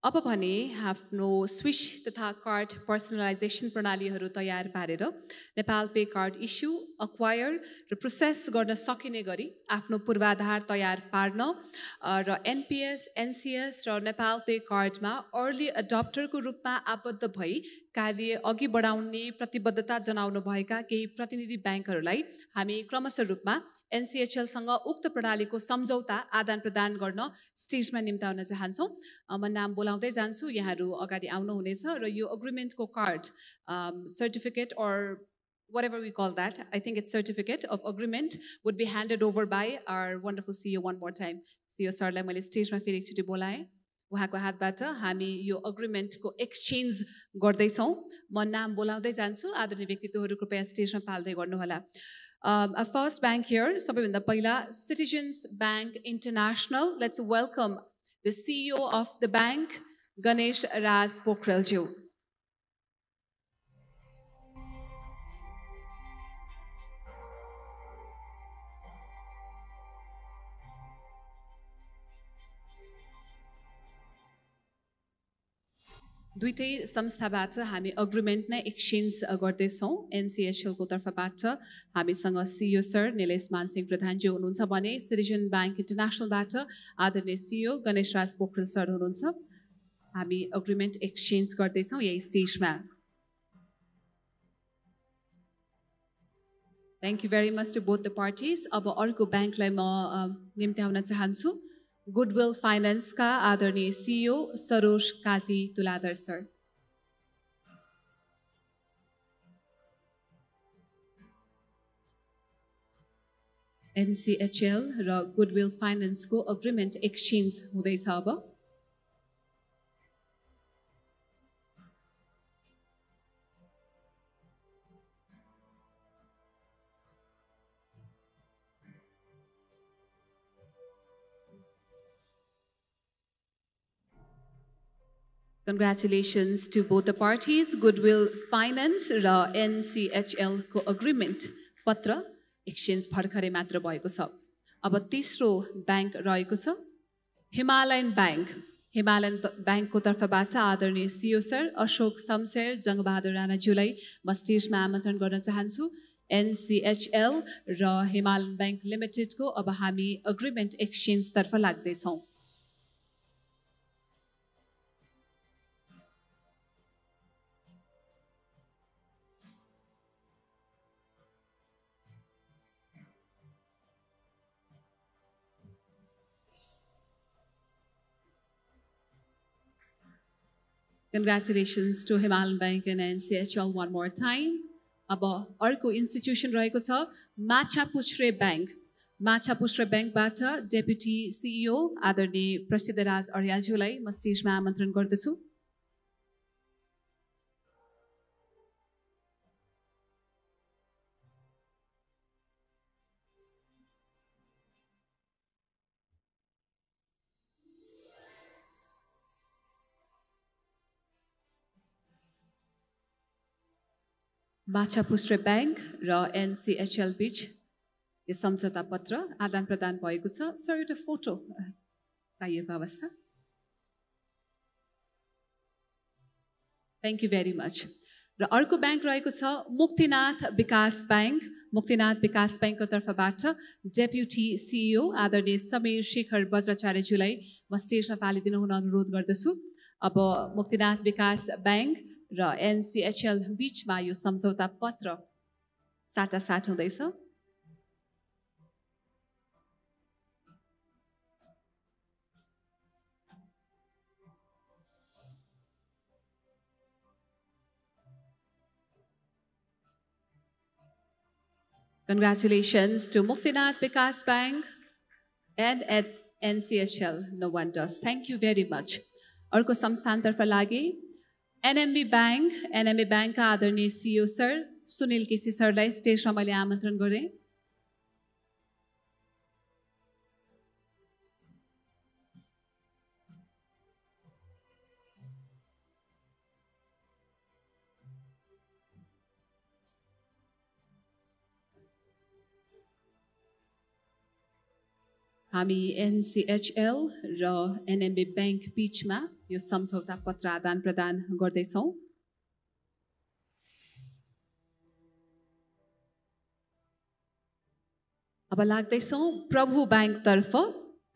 अब भने आफ्नो स्विच तथा कार्ड पर्सनलाइजेसन प्रणालीहरू तयार पारेर Nepal pay card issue, acquire र प्रोसेस गर्न सकिने गरी आफ्नो पूर्वाधार तयार पार्न र एनपिएस, एनसिएस र नेपाल पे कार्डमा अर्ली एडप्टरको रूपमा आबद्ध भई कार्य अघि बढाउने प्रतिबद्धता जनाउनु भएका केही प्रतिनिधि ब्याङ्कहरूलाई हामी क्रमशः रूपमा एनसिएचएलसँग उक्त प्रणालीको सम्झौता आदान प्रदान गर्न स्टेजमा निम्ताउन चाहन्छौँ। म नाम बोलाउँदै जान्छु, यहाँहरू अगाडि आउनुहुनेछ र यो अग्रिमेन्टको card certificate or whatever we call that, I think it's certificate of agreement would be handed over by our wonderful CEO one more time. CEO सरलाई मैले स्टेजमा फेरि एकचोटि बोलाएँ। उहाँको हातबाट हामी यो अग्रिमेन्टको एक्सचेन्ज गर्दैछौँ। म नाम बोलाउँदै जान्छु, आदरणीय व्यक्तित्वहरू कृपया स्टेजमा पाल्दै गर्नुहोला। A first bank here, सबैभन्दा पहिला Citizens Bank International. Let's welcome the CEO of the bank, Ganesh Raj Pokhrelju. दुईटै संस्थाबाट हामी अग्रिमेन्ट नै एक्सचेन्ज गर्दैछौँ। एनसिएचएलको तर्फबाट हामीसँग सिइओ सर निलेश मानसिंह प्रधानजी हुनुहुन्छ भने सिटिजन ब्याङ्क इन्टरनेसनलबाट आदरणीय सिइओ गणेश राज पोखरेल सर हुनुहुन्छ। हामी अग्रिमेन्ट एक्सचेन्ज गर्दैछौँ यही स्टेजमा। Thank you very much to both the parties. अब अर्को ब्याङ्कलाई म निम्त्याउन चाहन्छु। गुडविल फाइनेन्स का आदरणीय सीईओ सरोज काजी तुलाधर सर। एनसीएचएल र गुडविल फाइनेन्स को अग्रिमेन्ट एक्सचेन्ज हुँदैछ अब। Congratulations to both the parties. Goodwill Finance र NCHL को agreement पत्र एक्सचेन्ज भर्खरै मात्र भएको छ। अब तेस्रो ब्याङ्क रहेको छ हिमालयन ब्याङ्क। हिमालयन ब्याङ्कको तर्फबाट आदरणीय सिइओ सर अशोक शमशेर जङ्गबहादुर राणाज्यूलाई म स्टेजमा आमन्त्रण गर्न चाहन्छु। NCHL र हिमालयन ब्याङ्क लिमिटेडको अब हामी अग्रिमेन्ट एक्सचेन्ज तर्फ लाग्दैछौँ। Congratulations to Himalayan Bank and NCHL one more time. अब अर्को इन्स्टिट्युसन रहेको छ माछापुच्छ्रे ब्याङ्क। माछापुच्छ्रे ब्याङ्कबाट डेपुटी सिइओ आदरणीय प्रसिद्धराज अर्यालज्यूलाई म स्टेजमा आमन्त्रण गर्दछु। माछापुच्छ्रे ब्याङ्क र एनसीएचएल बीच यो सम्झौता पत्र आदान प्रदान भएको छ। सर एउटा फोटो चाहिएको अवस्था। Thank you very much. र अर्को ब्याङ्क रहेको छ मुक्तिनाथ विकास ब्याङ्क। मुक्तिनाथ विकास ब्याङ्कको तर्फबाट डेप्युटी सिइओ आदरणीय समीर शेखर वज्राचार्यज्यूलाई म स्टेजमा पालिदिनु हुन अनुरोध गर्दछु। अब मुक्तिनाथ विकास ब्याङ्क र एनसीएचएल बीचमा यो सम्झौता पत्र साटासाट हुँदैछ। Congratulations to Muktinath Vikas Bank and at NCHL. No one does. Thank you very much. अर्को संस्थानतर्फ लागि एनएमबी ब्याङ्क। एनएमबी ब्याङ्कका आदरणीय सिइओ सर सुनिल केसी सरलाई स्टेजमा मैले आमन्त्रण गरेँ। हामी NCHL र NMB ब्याङ्क बीचमा यो सम्झौता पत्र आदान प्रदान गर्दैछौँ। अब लाग्दैछौँ प्रभु ब्याङ्कतर्फ।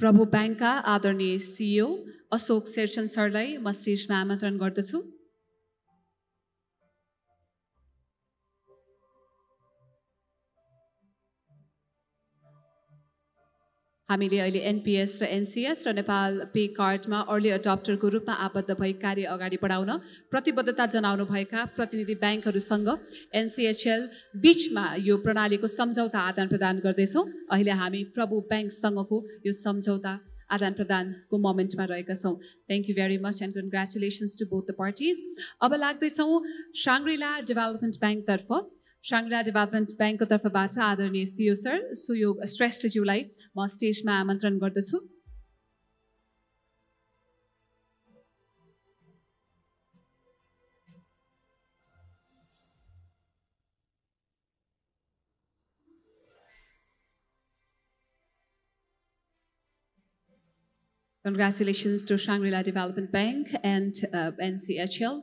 प्रभु ब्याङ्कका आदरणीय CEO अशोक शेरचन सरलाई म स्टेजमा आमन्त्रण गर्दछु। हामीले अहिले NPS र NCS र नेपाल पे कार्डमा अर्ली अडप्टरको रूपमा आबद्ध भई कार्य अगाडि बढाउन प्रतिबद्धता जनाउनुभएका प्रतिनिधि ब्याङ्कहरूसँग NCHL बीचमा यो प्रणालीको सम्झौता आदान प्रदान गर्दैछौँ। अहिले हामी प्रभु ब्याङ्कसँगको यो सम्झौता आदान प्रदानको मोमेन्टमा रहेका छौँ। Thank you very much and congratulations to both the parties. अब लाग्दैछौँ साङ्ग्रिला डेभलपमेन्ट ब्याङ्कतर्फ। साङ्ग्रिला डेभलपमेन्ट ब्याङ्कको तर्फबाट आदरणीय CEO सर सुयोग श्रेष्ठज्यूलाई म स्टेजमा आमन्त्रण गर्दछु। Congratulations to Shangri-La Development Bank and NCHL.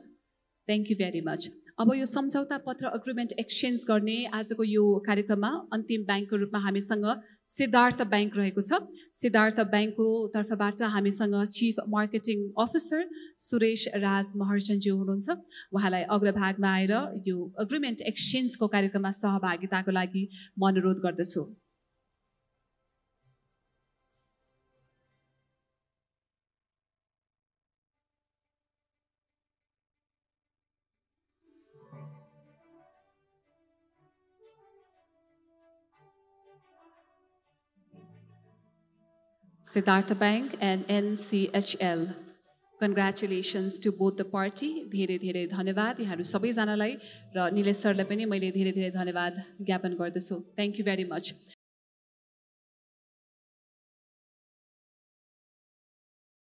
Thank you very much. अब यो सम्झौता पत्र अग्रिमेन्ट एक्सचेन्ज गर्ने आजको यो कार्यक्रममा अन्तिम ब्याङ्कको रूपमा हामीसँग सिद्धार्थ ब्याङ्क रहेको छ। सिद्धार्थ ब्याङ्कको तर्फबाट हामीसँग चिफ मार्केटिङ अफिसर सुरेश राज महर्जनज्यू हुनुहुन्छ। उहाँलाई अग्रभागमा आएर यो अग्रिमेन्ट एक्सचेन्जको कार्यक्रममा सहभागिताको लागि म अनुरोध गर्दछु। Siddhartha Bank and NCHL. Congratulations to both the party. धेरै धेरै धन्यवाद यहाँहरू सबैजनालाई र निलेश सरलाई पनि मैले धेरै धेरै धन्यवाद ज्ञापन गर्दछु। Thank you very much.